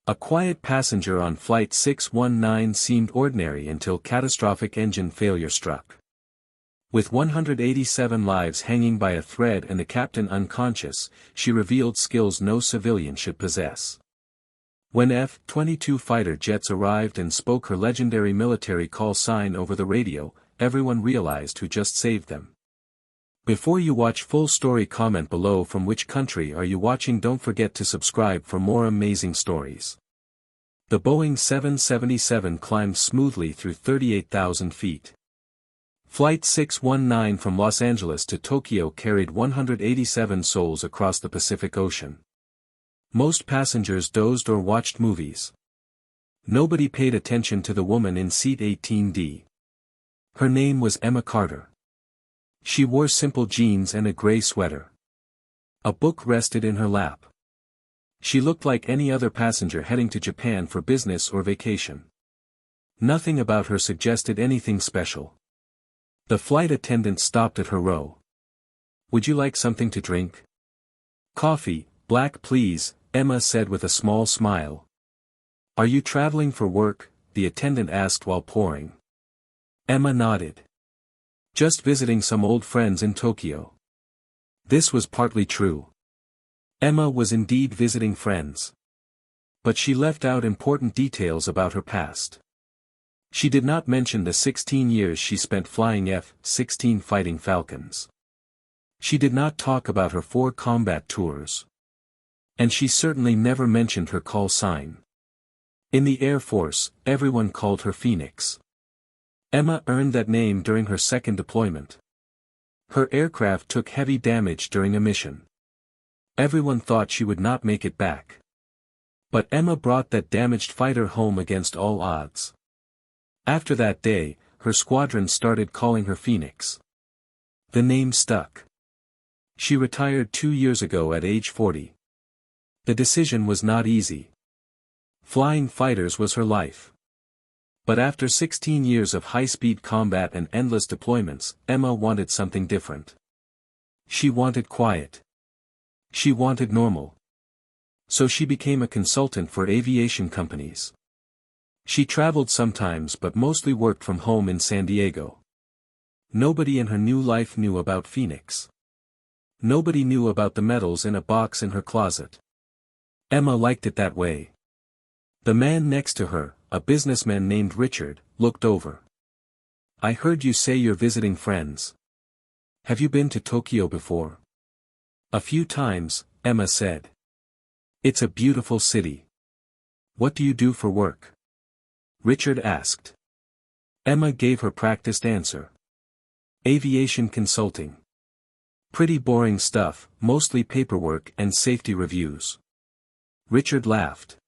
A quiet passenger on Flight 619 seemed ordinary until catastrophic engine failure struck. With 187 lives hanging by a thread and the captain unconscious, she revealed skills no civilian should possess. When F-22 fighter jets arrived and spoke her legendary military call sign over the radio, everyone realized who just saved them. Before you watch full story, comment below from which country are you watching. Don't forget to subscribe for more amazing stories. The Boeing 777 climbed smoothly through 38,000 feet. Flight 619 from Los Angeles to Tokyo carried 187 souls across the Pacific Ocean. Most passengers dozed or watched movies. Nobody paid attention to the woman in seat 18D. Her name was Emma Carter. She wore simple jeans and a gray sweater. A book rested in her lap. She looked like any other passenger heading to Japan for business or vacation. Nothing about her suggested anything special. The flight attendant stopped at her row. "Would you like something to drink?" "Coffee, black please," Emma said with a small smile. "Are you traveling for work?" the attendant asked while pouring. Emma nodded. "Just visiting some old friends in Tokyo." This was partly true. Emma was indeed visiting friends. But she left out important details about her past. She did not mention the 16 years she spent flying F-16 Fighting Falcons. She did not talk about her 4 combat tours. And she certainly never mentioned her call sign. In the Air Force, everyone called her Phoenix. Emma earned that name during her second deployment. Her aircraft took heavy damage during a mission. Everyone thought she would not make it back. But Emma brought that damaged fighter home against all odds. After that day, her squadron started calling her Phoenix. The name stuck. She retired 2 years ago at age 40. The decision was not easy. Flying fighters was her life. But after 16 years of high-speed combat and endless deployments, Emma wanted something different. She wanted quiet. She wanted normal. So she became a consultant for aviation companies. She traveled sometimes but mostly worked from home in San Diego. Nobody in her new life knew about Phoenix. Nobody knew about the medals in a box in her closet. Emma liked it that way. The man next to her, a businessman named Richard, looked over. "I heard you say you're visiting friends. Have you been to Tokyo before?" "A few times," Emma said. "It's a beautiful city." "What do you do for work?" Richard asked. Emma gave her practiced answer. "Aviation consulting. Pretty boring stuff, mostly paperwork and safety reviews." Richard laughed.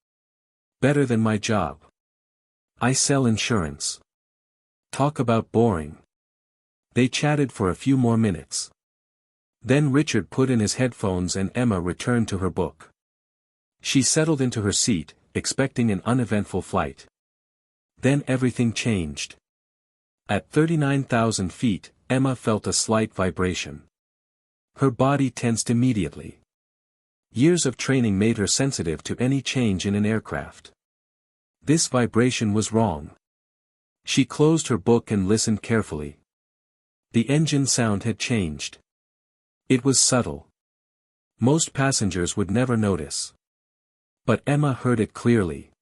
"Better than my job. I sell insurance." "Talk about boring." They chatted for a few more minutes. Then Richard put in his headphones and Emma returned to her book. She settled into her seat, expecting an uneventful flight. Then everything changed. At 39,000 feet, Emma felt a slight vibration. Her body tensed immediately. Years of training made her sensitive to any change in an aircraft. This vibration was wrong. She closed her book and listened carefully. The engine sound had changed. It was subtle. Most passengers would never notice. But Emma heard it clearly.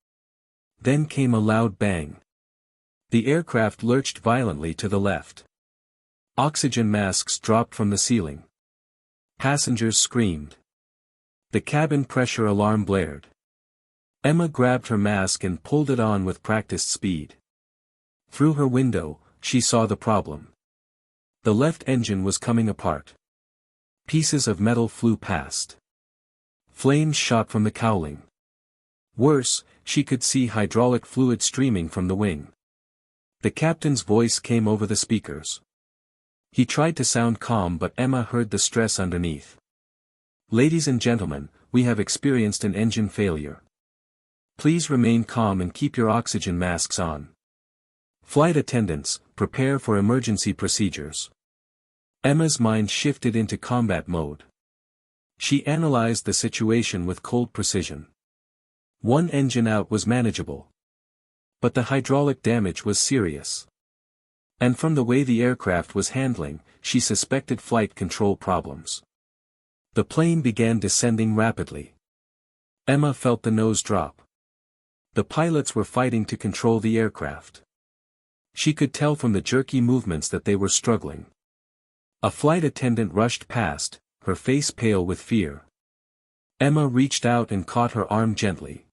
Then came a loud bang. The aircraft lurched violently to the left. Oxygen masks dropped from the ceiling. Passengers screamed. The cabin pressure alarm blared. Emma grabbed her mask and pulled it on with practiced speed. Through her window, she saw the problem. The left engine was coming apart. Pieces of metal flew past. Flames shot from the cowling. Worse, she could see hydraulic fluid streaming from the wing. The captain's voice came over the speakers. He tried to sound calm but Emma heard the stress underneath. "Ladies and gentlemen, we have experienced an engine failure. Please remain calm and keep your oxygen masks on. Flight attendants, prepare for emergency procedures." Emma's mind shifted into combat mode. She analyzed the situation with cold precision. One engine out was manageable. But the hydraulic damage was serious. And from the way the aircraft was handling, she suspected flight control problems. The plane began descending rapidly. Emma felt the nose drop. The pilots were fighting to control the aircraft. She could tell from the jerky movements that they were struggling. A flight attendant rushed past, her face pale with fear. Emma reached out and caught her arm gently.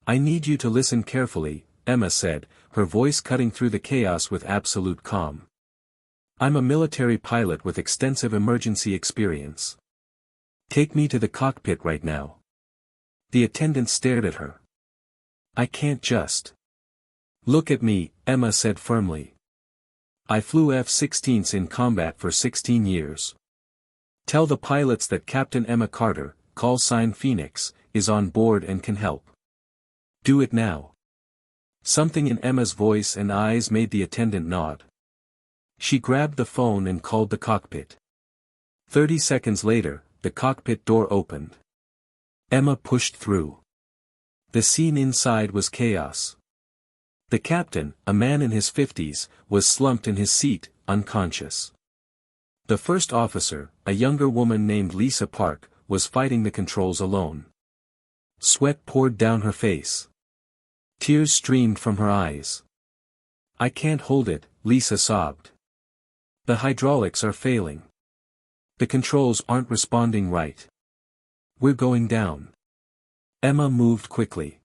"I need you to listen carefully," Emma said, her voice cutting through the chaos with absolute calm. "I'm a military pilot with extensive emergency experience. Take me to the cockpit right now." The attendant stared at her. "I can't just." "Look at me," Emma said firmly. "I flew F-16s in combat for 16 years. Tell the pilots that Captain Emma Carter, call sign Phoenix, is on board and can help. Do it now." Something in Emma's voice and eyes made the attendant nod. She grabbed the phone and called the cockpit. 30 seconds later, the cockpit door opened. Emma pushed through. The scene inside was chaos. The captain, a man in his 50s, was slumped in his seat, unconscious. The first officer, a younger woman named Lisa Park, was fighting the controls alone. Sweat poured down her face. Tears streamed from her eyes. "I can't hold it," Lisa sobbed. "The hydraulics are failing. The controls aren't responding right. We're going down." Emma moved quickly.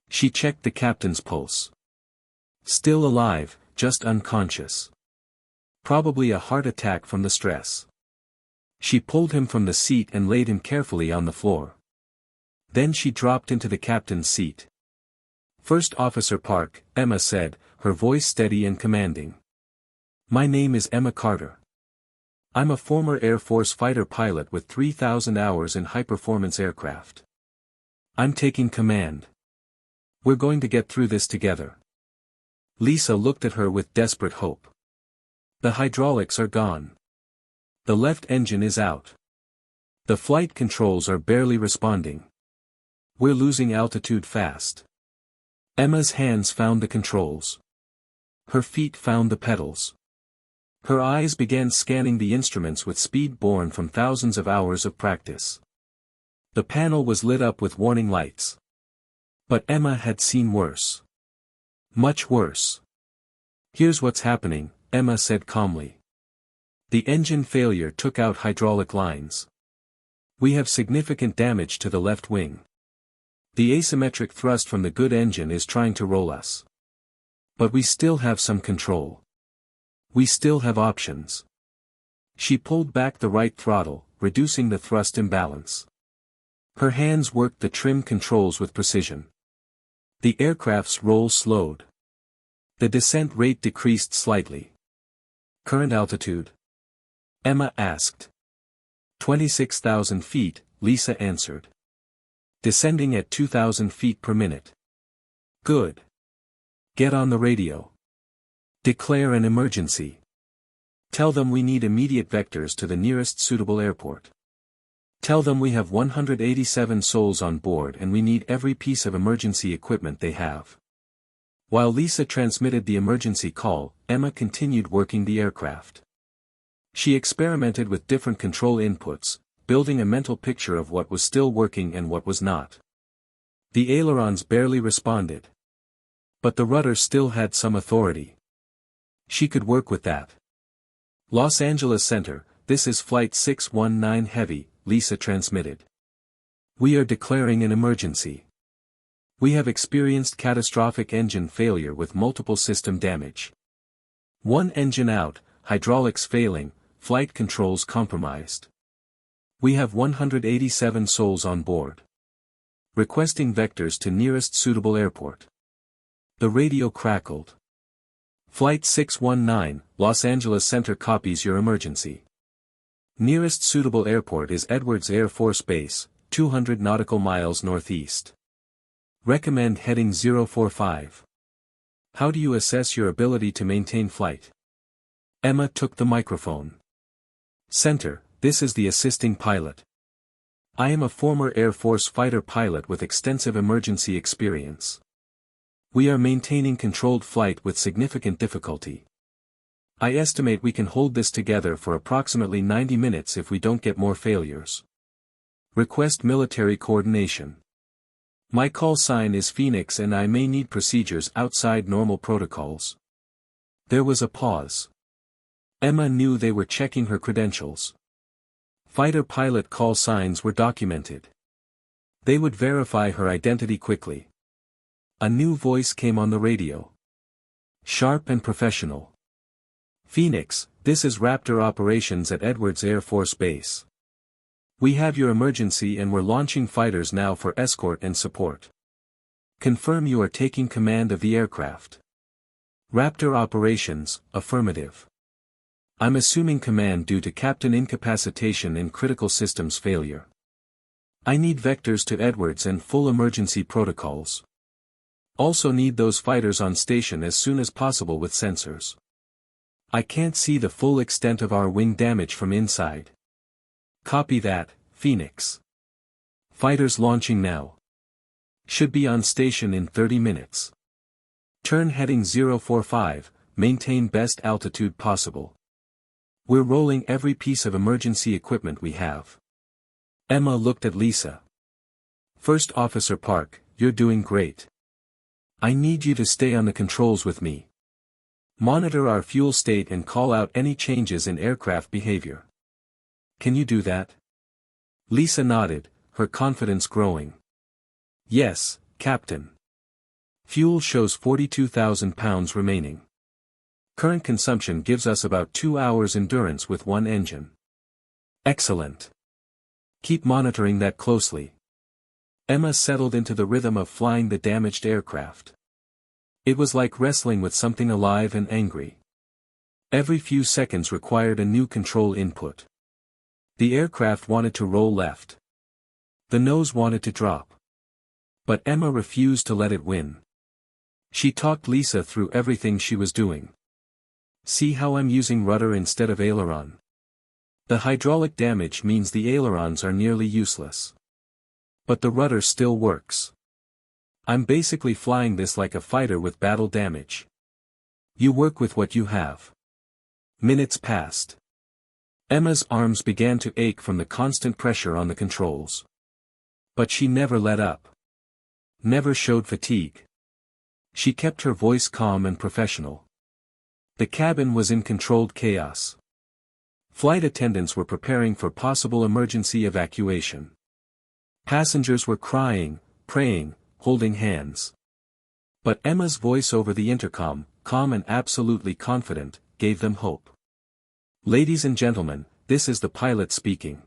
She checked the captain's pulse. Still alive, just unconscious. Probably a heart attack from the stress. She pulled him from the seat and laid him carefully on the floor. Then she dropped into the captain's seat. "First Officer Park," Emma said, her voice steady and commanding. "My name is Emma Carter. I'm a former Air Force fighter pilot with 3,000 hours in high-performance aircraft. I'm taking command. We're going to get through this together." Lisa looked at her with desperate hope. "The hydraulics are gone. The left engine is out. The flight controls are barely responding. We're losing altitude fast." Emma's hands found the controls. Her feet found the pedals. Her eyes began scanning the instruments with speed born from thousands of hours of practice. The panel was lit up with warning lights. But Emma had seen worse. Much worse. "Here's what's happening," Emma said calmly. "The engine failure took out hydraulic lines. We have significant damage to the left wing. The asymmetric thrust from the good engine is trying to roll us. But we still have some control. We still have options." She pulled back the right throttle, reducing the thrust imbalance. Her hands worked the trim controls with precision. The aircraft's roll slowed. The descent rate decreased slightly. "Current altitude?" Emma asked. 26,000 feet, Lisa answered. "Descending at 2,000 feet per minute." "Good. Get on the radio. Declare an emergency. Tell them we need immediate vectors to the nearest suitable airport. Tell them we have 187 souls on board and we need every piece of emergency equipment they have." While Lisa transmitted the emergency call, Emma continued working the aircraft. She experimented with different control inputs, building a mental picture of what was still working and what was not. The ailerons barely responded. But the rudder still had some authority. She could work with that. "Los Angeles Center, this is Flight 619 Heavy," Lisa transmitted. "We are declaring an emergency. We have experienced catastrophic engine failure with multiple system damage. One engine out, hydraulics failing, flight controls compromised. We have 187 souls on board. Requesting vectors to nearest suitable airport." The radio crackled. "Flight 619, Los Angeles Center copies your emergency. Nearest suitable airport is Edwards Air Force Base, 200 nautical miles northeast. Recommend heading 045. How do you assess your ability to maintain flight?" Emma took the microphone. "Center, this is the assisting pilot. I am a former Air Force fighter pilot with extensive emergency experience. We are maintaining controlled flight with significant difficulty. I estimate we can hold this together for approximately 90 minutes if we don't get more failures. Request military coordination. My call sign is Phoenix and I may need procedures outside normal protocols. There was a pause. Emma knew they were checking her credentials. Fighter pilot call signs were documented. They would verify her identity quickly. A new voice came on the radio. Sharp and professional. Phoenix, this is Raptor operations at Edwards Air Force Base. We have your emergency and we're launching fighters now for escort and support. Confirm you are taking command of the aircraft. Raptor operations, affirmative. I'm assuming command due to captain incapacitation and critical systems failure. I need vectors to Edwards and full emergency protocols. Also need those fighters on station as soon as possible with sensors. I can't see the full extent of our wing damage from inside. Copy that, Phoenix. Fighters launching now. Should be on station in 30 minutes. Turn heading 045, maintain best altitude possible. We're rolling every piece of emergency equipment we have. Emma looked at Lisa. First Officer Park, you're doing great. I need you to stay on the controls with me. Monitor our fuel state and call out any changes in aircraft behavior. Can you do that? Lisa nodded, her confidence growing. Yes, Captain. Fuel shows 42,000 pounds remaining. Current consumption gives us about 2 hours endurance with one engine. Excellent. Keep monitoring that closely. Emma settled into the rhythm of flying the damaged aircraft. It was like wrestling with something alive and angry. Every few seconds required a new control input. The aircraft wanted to roll left. The nose wanted to drop. But Emma refused to let it win. She talked Lisa through everything she was doing. See how I'm using rudder instead of aileron. The hydraulic damage means the ailerons are nearly useless. But the rudder still works. I'm basically flying this like a fighter with battle damage. You work with what you have. Minutes passed. Emma's arms began to ache from the constant pressure on the controls. But she never let up. Never showed fatigue. She kept her voice calm and professional. The cabin was in controlled chaos. Flight attendants were preparing for possible emergency evacuation. Passengers were crying, praying, holding hands. But Emma's voice over the intercom, calm and absolutely confident, gave them hope. Ladies and gentlemen, this is the pilot speaking.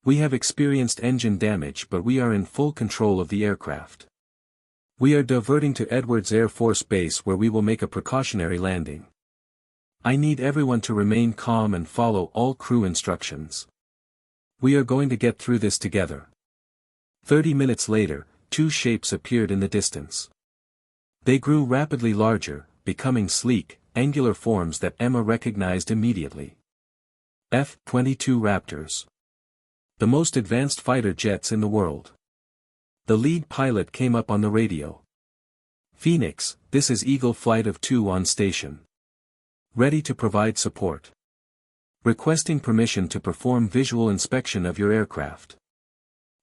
We have experienced engine damage but we are in full control of the aircraft. We are diverting to Edwards Air Force Base where we will make a precautionary landing. I need everyone to remain calm and follow all crew instructions. We are going to get through this together. 30 minutes later, two shapes appeared in the distance. They grew rapidly larger, becoming angular forms that Emma recognized immediately. F-22 Raptors. The most advanced fighter jets in the world. The lead pilot came up on the radio. Phoenix, this is Eagle Flight of 2 on station. Ready to provide support. Requesting permission to perform visual inspection of your aircraft.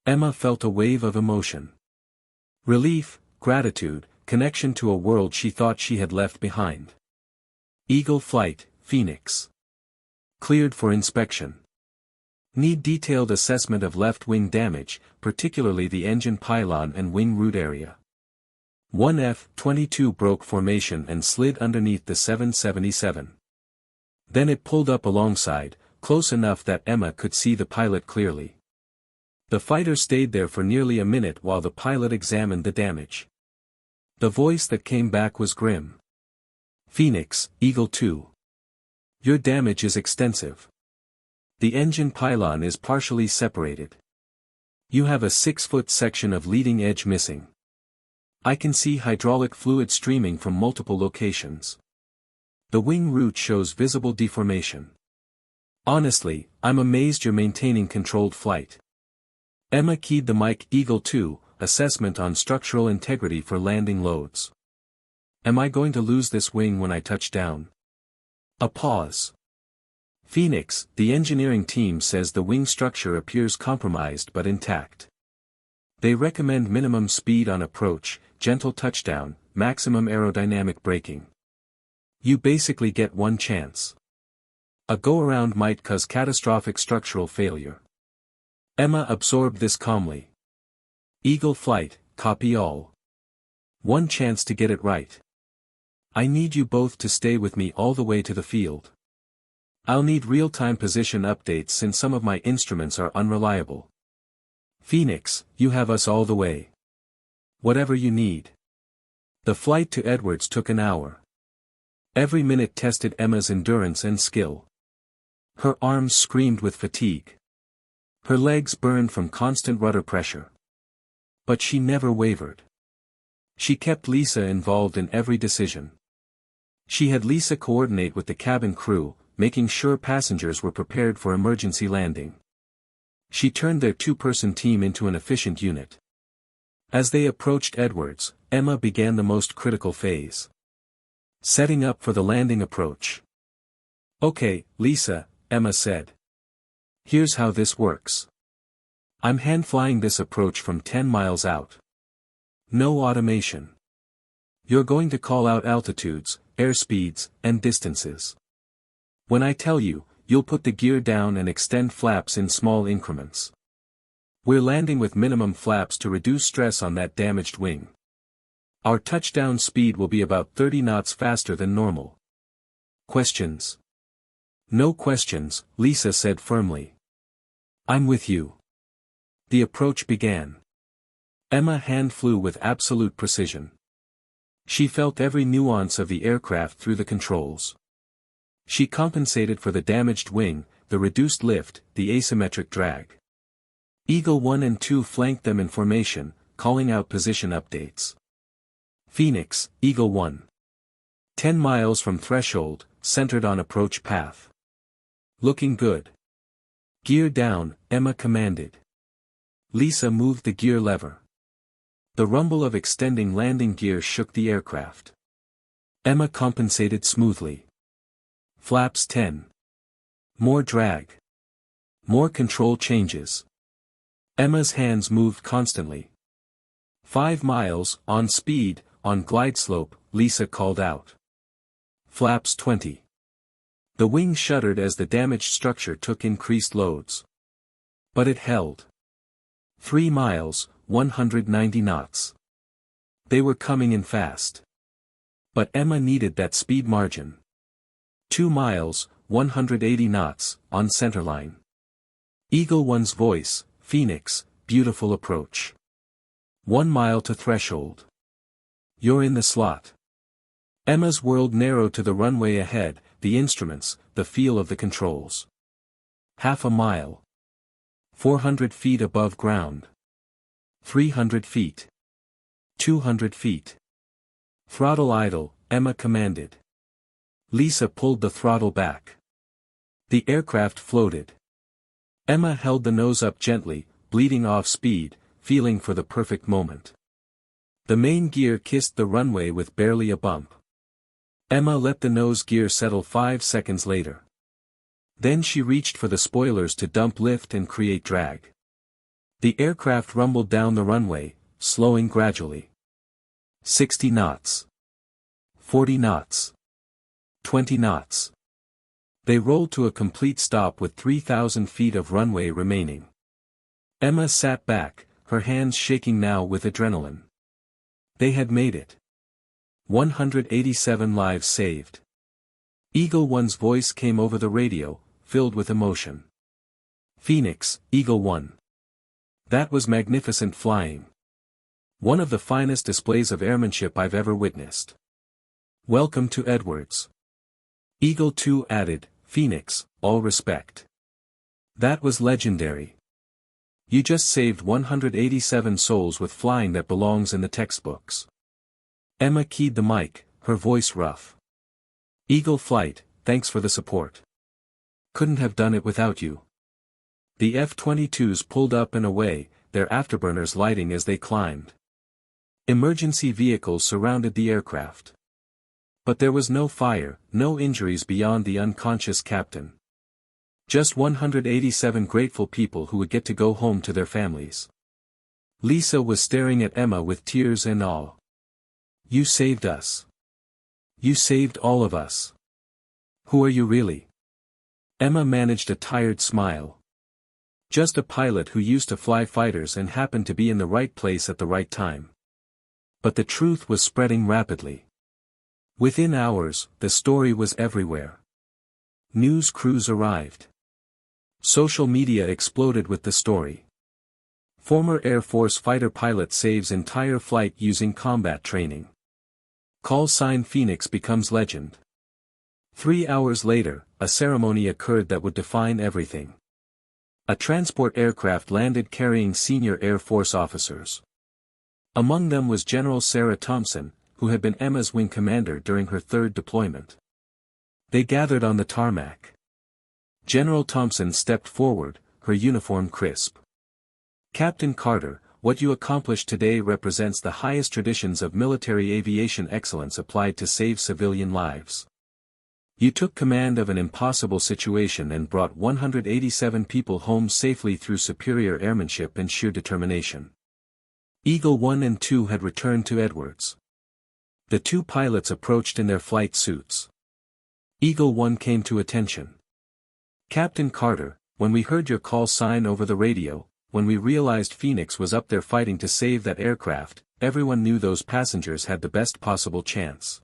Emma felt a wave of emotion. Relief, gratitude, connection to a world she thought she had left behind. Eagle Flight, Phoenix. Cleared for inspection. Need detailed assessment of left wing damage, particularly the engine pylon and wing root area. One F-22 broke formation and slid underneath the 777. Then it pulled up alongside, close enough that Emma could see the pilot clearly. The fighter stayed there for nearly a minute while the pilot examined the damage. The voice that came back was grim. Phoenix, Eagle 2. Your damage is extensive. The engine pylon is partially separated. You have a 6-foot section of leading edge missing. I can see hydraulic fluid streaming from multiple locations. The wing root shows visible deformation. Honestly, I'm amazed you're maintaining controlled flight. Emma keyed the mic. Eagle 2, assessment on structural integrity for landing loads. Am I going to lose this wing when I touch down? A pause. Phoenix, the engineering team says the wing structure appears compromised but intact. They recommend minimum speed on approach, gentle touchdown, maximum aerodynamic braking. You basically get one chance. A go-around might cause catastrophic structural failure. Emma absorbed this calmly. Eagle Flight, copy all. One chance to get it right. I need you both to stay with me all the way to the field. I'll need real-time position updates since some of my instruments are unreliable. Phoenix, you have us all the way. Whatever you need. The flight to Edwards took an hour. Every minute tested Emma's endurance and skill. Her arms screamed with fatigue. Her legs burned from constant rudder pressure. But she never wavered. She kept Lisa involved in every decision. She had Lisa coordinate with the cabin crew, making sure passengers were prepared for emergency landing. She turned their two-person team into an efficient unit. As they approached Edwards, Emma began the most critical phase. Setting up for the landing approach. Okay, Lisa, Emma said. Here's how this works. I'm hand-flying this approach from 10 miles out. No automation. You're going to call out altitudes, airspeeds, and distances. When I tell you, you'll put the gear down and extend flaps in small increments. We're landing with minimum flaps to reduce stress on that damaged wing. Our touchdown speed will be about 30 knots faster than normal. Questions? No questions, Lisa said firmly. I'm with you. The approach began. Emma hand flew with absolute precision. She felt every nuance of the aircraft through the controls. She compensated for the damaged wing, the reduced lift, the asymmetric drag. Eagle 1 and 2 flanked them in formation, calling out position updates. Phoenix, Eagle 1. 10 miles from threshold, centered on approach path. Looking good. Gear down, Emma commanded. Lisa moved the gear lever. The rumble of extending landing gear shook the aircraft. Emma compensated smoothly. Flaps 10. More drag. More control changes. Emma's hands moved constantly. 5 miles, on speed, on glide slope, Lisa called out. Flaps 20. The wing shuddered as the damaged structure took increased loads. But it held. 3 miles, 190 knots. They were coming in fast. But Emma needed that speed margin. 2 miles, 180 knots, on centerline. Eagle 1's voice, Phoenix, beautiful approach. 1 mile to threshold. You're in the slot. Emma's world narrowed to the runway ahead, the instruments, the feel of the controls. Half a mile. 400 feet above ground. 300 feet. 200 feet. Throttle idle, Emma commanded. Lisa pulled the throttle back. The aircraft floated. Emma held the nose up gently, bleeding off speed, feeling for the perfect moment. The main gear kissed the runway with barely a bump. Emma let the nose gear settle 5 seconds later. Then she reached for the spoilers to dump lift and create drag. The aircraft rumbled down the runway, slowing gradually. 60 knots. 40 knots. 20 knots. They rolled to a complete stop with 3,000 feet of runway remaining. Emma sat back, her hands shaking now with adrenaline. They had made it. 187 lives saved. Eagle 1's voice came over the radio, filled with emotion. Phoenix, Eagle 1. That was magnificent flying. One of the finest displays of airmanship I've ever witnessed. Welcome to Edwards. Eagle 2 added, Phoenix, all respect. That was legendary. You just saved 187 souls with flying that belongs in the textbooks. Emma keyed the mic, her voice rough. Eagle Flight, thanks for the support. Couldn't have done it without you. The F-22s pulled up and away, their afterburners lighting as they climbed. Emergency vehicles surrounded the aircraft. But there was no fire, no injuries beyond the unconscious captain. Just 187 grateful people who would get to go home to their families. Lisa was staring at Emma with tears and awe. "You saved us. You saved all of us. Who are you really?" Emma managed a tired smile. "Just a pilot who used to fly fighters and happened to be in the right place at the right time." But the truth was spreading rapidly. Within hours, the story was everywhere. News crews arrived. Social media exploded with the story. Former Air Force fighter pilot saves entire flight using combat training. Call sign Phoenix becomes legend. 3 hours later, a ceremony occurred that would define everything. A transport aircraft landed carrying senior Air Force officers. Among them was General Sarah Thompson, who had been Emma's wing commander during her 3rd deployment. They gathered on the tarmac. General Thompson stepped forward, her uniform crisp. "Captain Carter, what you accomplished today represents the highest traditions of military aviation excellence applied to save civilian lives. You took command of an impossible situation and brought 187 people home safely through superior airmanship and sheer determination." Eagle 1 and 2 had returned to Edwards. The 2 pilots approached in their flight suits. Eagle 1 came to attention. "Captain Carter, when we heard your call sign over the radio, when we realized Phoenix was up there fighting to save that aircraft, everyone knew those passengers had the best possible chance."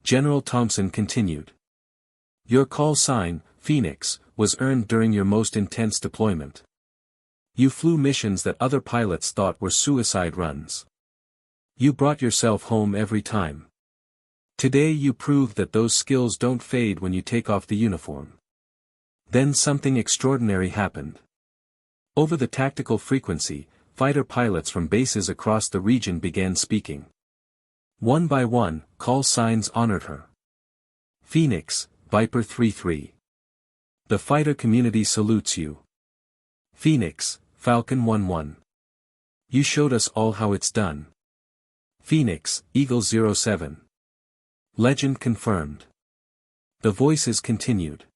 General Thompson continued. "Your call sign, Phoenix, was earned during your most intense deployment. You flew missions that other pilots thought were suicide runs. You brought yourself home every time. Today you proved that those skills don't fade when you take off the uniform." Then something extraordinary happened. Over the tactical frequency, fighter pilots from bases across the region began speaking. One by one, call signs honored her. "Phoenix, Viper 33. The fighter community salutes you. Phoenix, Falcon 11. You showed us all how it's done. Phoenix, Eagle 07. Legend confirmed." The voices continued.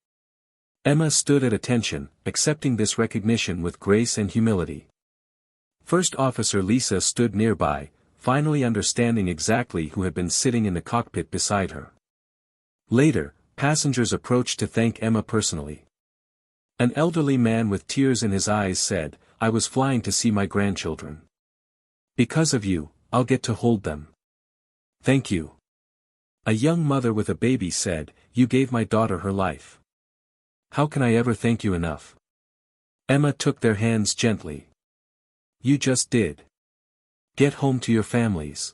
Emma stood at attention, accepting this recognition with grace and humility. First Officer Lisa stood nearby, finally understanding exactly who had been sitting in the cockpit beside her. Later, passengers approached to thank Emma personally. An elderly man with tears in his eyes said, "I was flying to see my grandchildren. Because of you, I'll get to hold them. Thank you." A young mother with a baby said, "You gave my daughter her life. How can I ever thank you enough?" Emma took their hands gently. "You just did. Get home to your families.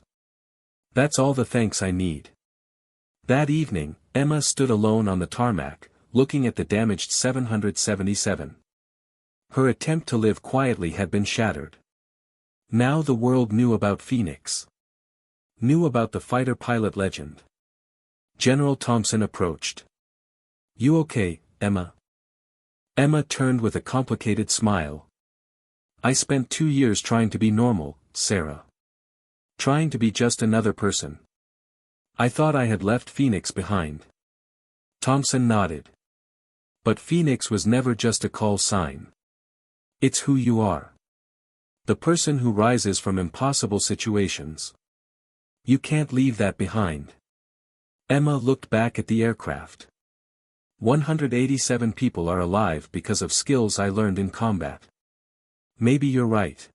That's all the thanks I need." That evening, Emma stood alone on the tarmac, looking at the damaged 777. Her attempt to live quietly had been shattered. Now the world knew about Phoenix. Knew about the fighter pilot legend. General Thompson approached. "You okay, Emma?" Emma turned with a complicated smile. "I spent 2 years trying to be normal, Sarah. Trying to be just another person. I thought I had left Phoenix behind." Thompson nodded. "But Phoenix was never just a call sign. It's who you are. The person who rises from impossible situations. You can't leave that behind." Emma looked back at the aircraft. 187 people are alive because of skills I learned in combat. Maybe you're right.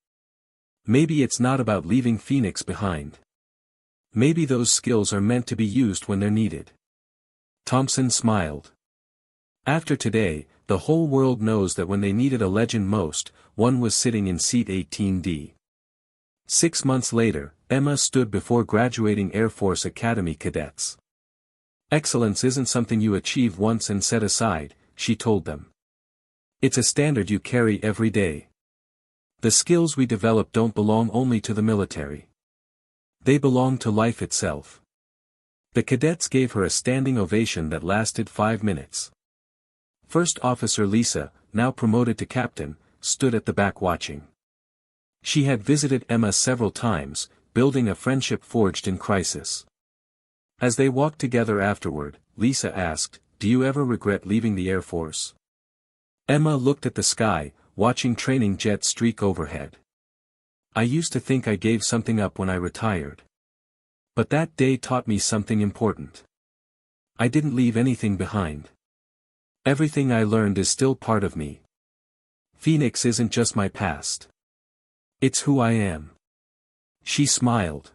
Maybe it's not about leaving Phoenix behind. Maybe those skills are meant to be used when they're needed." Thompson smiled. "After today, the whole world knows that when they needed a legend most, one was sitting in seat 18D. 6 months later, Emma stood before graduating Air Force Academy cadets. "Excellence isn't something you achieve once and set aside," she told them. "It's a standard you carry every day. The skills we develop don't belong only to the military. They belong to life itself." The cadets gave her a standing ovation that lasted 5 minutes. First Officer Lisa, now promoted to captain, stood at the back watching. She had visited Emma several times, building a friendship forged in crisis. As they walked together afterward, Lisa asked, "Do you ever regret leaving the Air Force?" Emma looked at the sky, watching training jets streak overhead. "I used to think I gave something up when I retired. But that day taught me something important. I didn't leave anything behind. Everything I learned is still part of me. Phoenix isn't just my past. It's who I am." She smiled.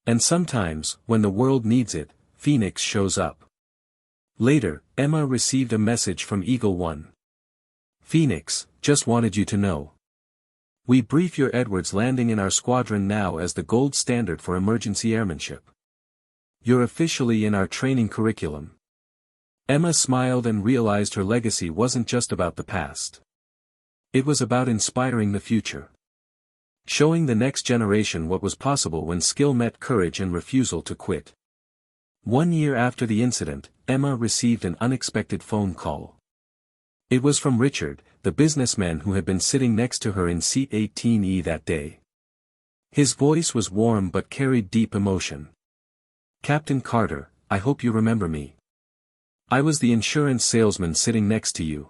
And sometimes, when the world needs it, Phoenix shows up. Later, Emma received a message from Eagle One. "Phoenix, just wanted you to know. We brief your Edwards landing in our squadron now as the gold standard for emergency airmanship. You're officially in our training curriculum." Emma smiled and realized her legacy wasn't just about the past. It was about inspiring the future. Showing the next generation what was possible when skill met courage and refusal to quit. 1 year after the incident, Emma received an unexpected phone call. It was from Richard, the businessman who had been sitting next to her in seat 18E that day. His voice was warm but carried deep emotion. "Captain Carter, I hope you remember me. I was the insurance salesman sitting next to you.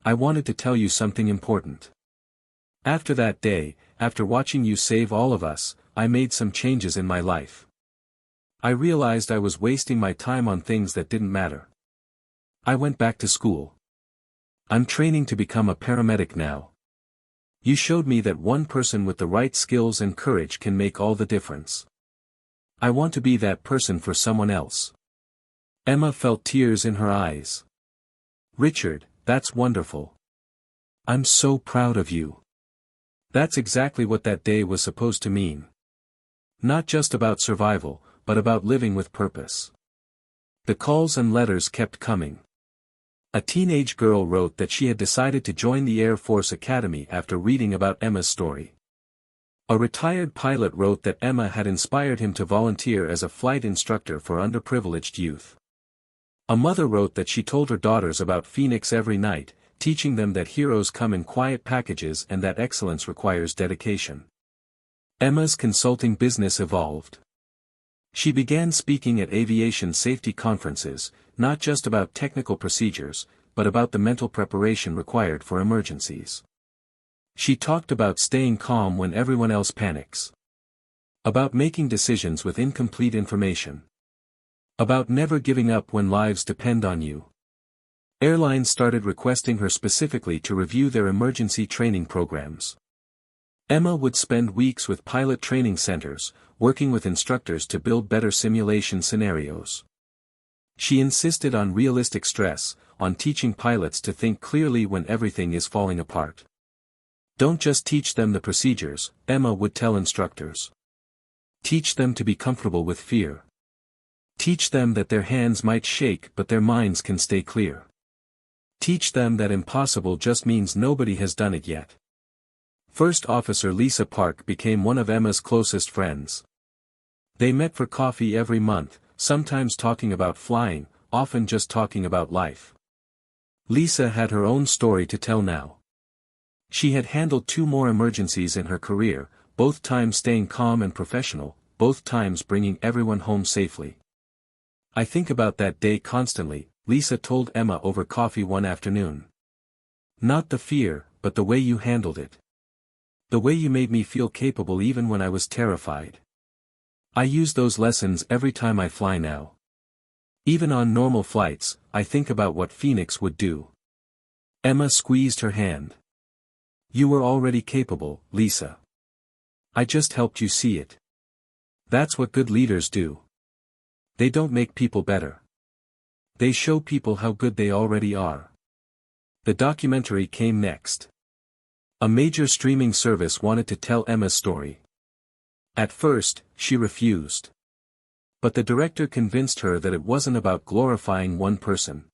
I wanted to tell you something important. After that day, after watching you save all of us, I made some changes in my life. I realized I was wasting my time on things that didn't matter. I went back to school. I'm training to become a paramedic now. You showed me that one person with the right skills and courage can make all the difference. I want to be that person for someone else." Emma felt tears in her eyes. "Richard, that's wonderful. I'm so proud of you." That's exactly what that day was supposed to mean. Not just about survival, but about living with purpose. The calls and letters kept coming. A teenage girl wrote that she had decided to join the Air Force Academy after reading about Emma's story. A retired pilot wrote that Emma had inspired him to volunteer as a flight instructor for underprivileged youth. A mother wrote that she told her daughters about Phoenix every night, teaching them that heroes come in quiet packages and that excellence requires dedication. Emma's consulting business evolved. She began speaking at aviation safety conferences, not just about technical procedures, but about the mental preparation required for emergencies. She talked about staying calm when everyone else panics. About making decisions with incomplete information. About never giving up when lives depend on you. Airlines started requesting her specifically to review their emergency training programs. Emma would spend weeks with pilot training centers, working with instructors to build better simulation scenarios. She insisted on realistic stress, on teaching pilots to think clearly when everything is falling apart. "Don't just teach them the procedures," Emma would tell instructors. "Teach them to be comfortable with fear. Teach them that their hands might shake but their minds can stay clear. Teach them that impossible just means nobody has done it yet." First Officer Lisa Park became one of Emma's closest friends. They met for coffee every month, sometimes talking about flying, often just talking about life. Lisa had her own story to tell now. She had handled 2 more emergencies in her career, both times staying calm and professional, both times bringing everyone home safely. "I think about that day constantly," Lisa told Emma over coffee one afternoon. "Not the fear, but the way you handled it. The way you made me feel capable even when I was terrified. I use those lessons every time I fly now. Even on normal flights, I think about what Phoenix would do." Emma squeezed her hand. "You were already capable, Lisa. I just helped you see it. That's what good leaders do. They don't make people better. They show people how good they already are." The documentary came next. A major streaming service wanted to tell Emma's story. At first, she refused. But the director convinced her that it wasn't about glorifying one person.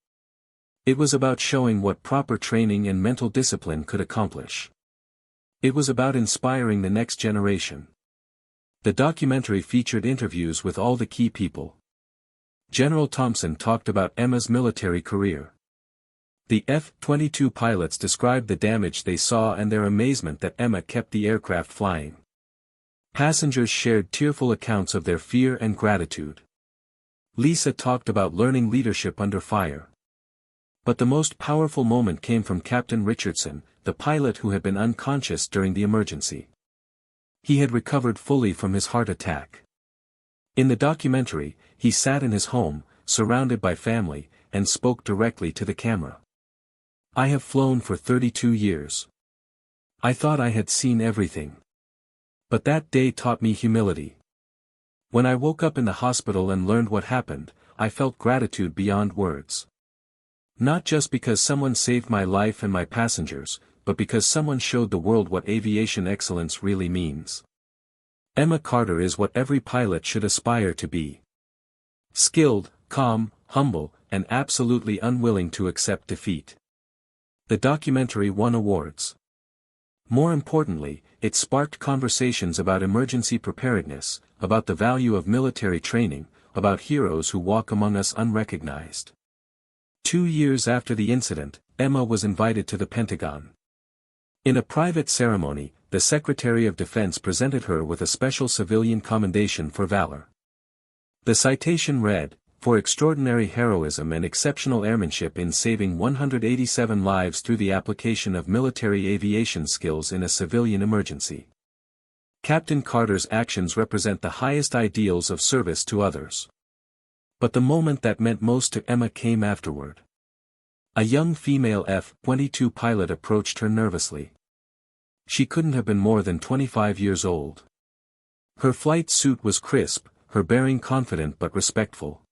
It was about showing what proper training and mental discipline could accomplish. It was about inspiring the next generation. The documentary featured interviews with all the key people. General Thompson talked about Emma's military career. The F-22 pilots described the damage they saw and their amazement that Emma kept the aircraft flying. Passengers shared tearful accounts of their fear and gratitude. Lisa talked about learning leadership under fire. But the most powerful moment came from Captain Richardson, the pilot who had been unconscious during the emergency. He had recovered fully from his heart attack. In the documentary, he sat in his home, surrounded by family, and spoke directly to the camera. "I have flown for 32 years. I thought I had seen everything. But that day taught me humility. When I woke up in the hospital and learned what happened, I felt gratitude beyond words. Not just because someone saved my life and my passengers, but because someone showed the world what aviation excellence really means." Emma Carter is what every pilot should aspire to be. Skilled, calm, humble, and absolutely unwilling to accept defeat. The documentary won awards. More importantly, it sparked conversations about emergency preparedness, about the value of military training, about heroes who walk among us unrecognized. 2 years after the incident, Emma was invited to the Pentagon. In a private ceremony, the Secretary of Defense presented her with a special civilian commendation for valor. The citation read, "For extraordinary heroism and exceptional airmanship in saving 187 lives through the application of military aviation skills in a civilian emergency. Captain Carter's actions represent the highest ideals of service to others." But the moment that meant most to Emma came afterward. A young female F-22 pilot approached her nervously. She couldn't have been more than 25 years old. Her flight suit was crisp, her bearing confident but respectful.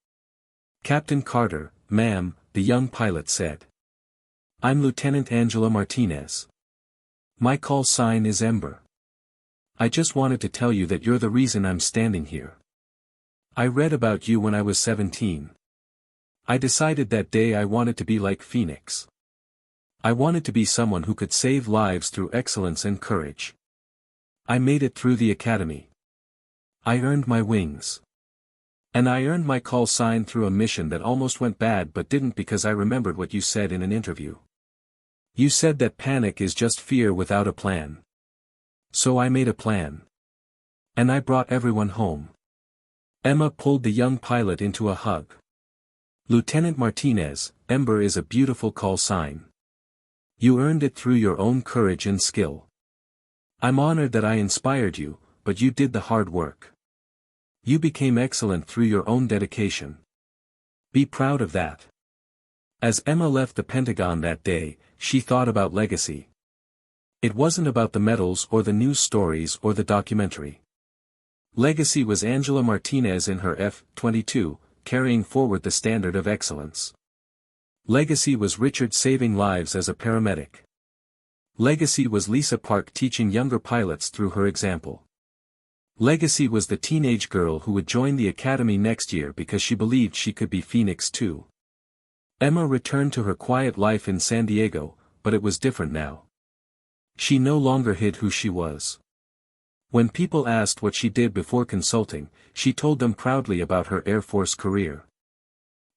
"Captain Carter, ma'am," the young pilot said. "I'm Lieutenant Angela Martinez. My call sign is Ember. I just wanted to tell you that you're the reason I'm standing here. I read about you when I was 17. I decided that day I wanted to be like Phoenix. I wanted to be someone who could save lives through excellence and courage. I made it through the academy. I earned my wings. And I earned my call sign through a mission that almost went bad but didn't because I remembered what you said in an interview. You said that panic is just fear without a plan. So I made a plan. And I brought everyone home." Emma pulled the young pilot into a hug. "Lieutenant Martinez, Ember is a beautiful call sign. You earned it through your own courage and skill. I'm honored that I inspired you, but you did the hard work. You became excellent through your own dedication. Be proud of that." As Emma left the Pentagon that day, she thought about legacy. It wasn't about the medals or the news stories or the documentary. Legacy was Angela Martinez in her F-22, carrying forward the standard of excellence. Legacy was Richard saving lives as a paramedic. Legacy was Lisa Park teaching younger pilots through her example. Legacy was the teenage girl who would join the academy next year because she believed she could be Phoenix too. Emma returned to her quiet life in San Diego, but it was different now. She no longer hid who she was. When people asked what she did before consulting, she told them proudly about her Air Force career.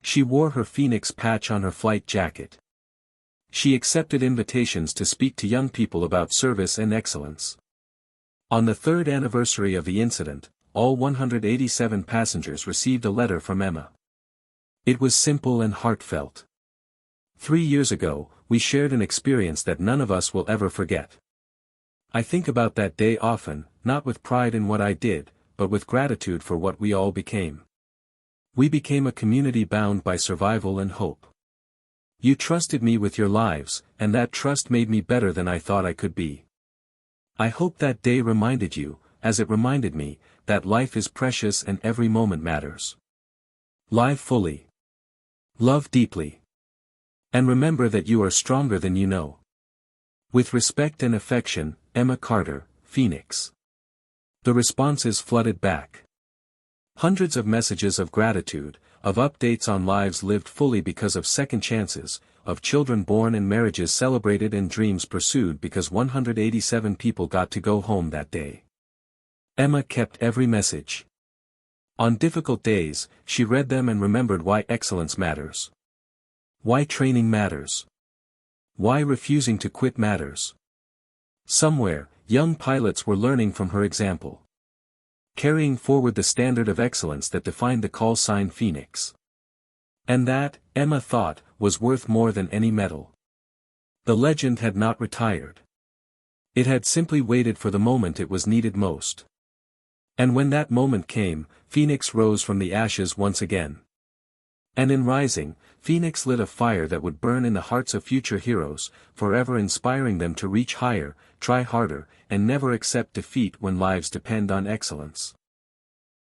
She wore her Phoenix patch on her flight jacket. She accepted invitations to speak to young people about service and excellence. On the 3rd anniversary of the incident, all 187 passengers received a letter from Emma. It was simple and heartfelt. 3 years ago, we shared an experience that none of us will ever forget. I think about that day often, not with pride in what I did, but with gratitude for what we all became. We became a community bound by survival and hope. You trusted me with your lives, and that trust made me better than I thought I could be. I hope that day reminded you, as it reminded me, that life is precious and every moment matters. Live fully. Love deeply. And remember that you are stronger than you know. With respect and affection, Emma Carter, Phoenix. The responses flooded back. Hundreds of messages of gratitude, of updates on lives lived fully because of second chances, of children born and marriages celebrated and dreams pursued because 187 people got to go home that day. Emma kept every message. On difficult days, she read them and remembered why excellence matters. Why training matters. Why refusing to quit matters. Somewhere, young pilots were learning from her example. Carrying forward the standard of excellence that defined the call sign Phoenix. And that, Emma thought, was worth more than any medal. The legend had not retired. It had simply waited for the moment it was needed most. And when that moment came, Phoenix rose from the ashes once again. And in rising, Phoenix lit a fire that would burn in the hearts of future heroes, forever inspiring them to reach higher, try harder, and never accept defeat when lives depend on excellence.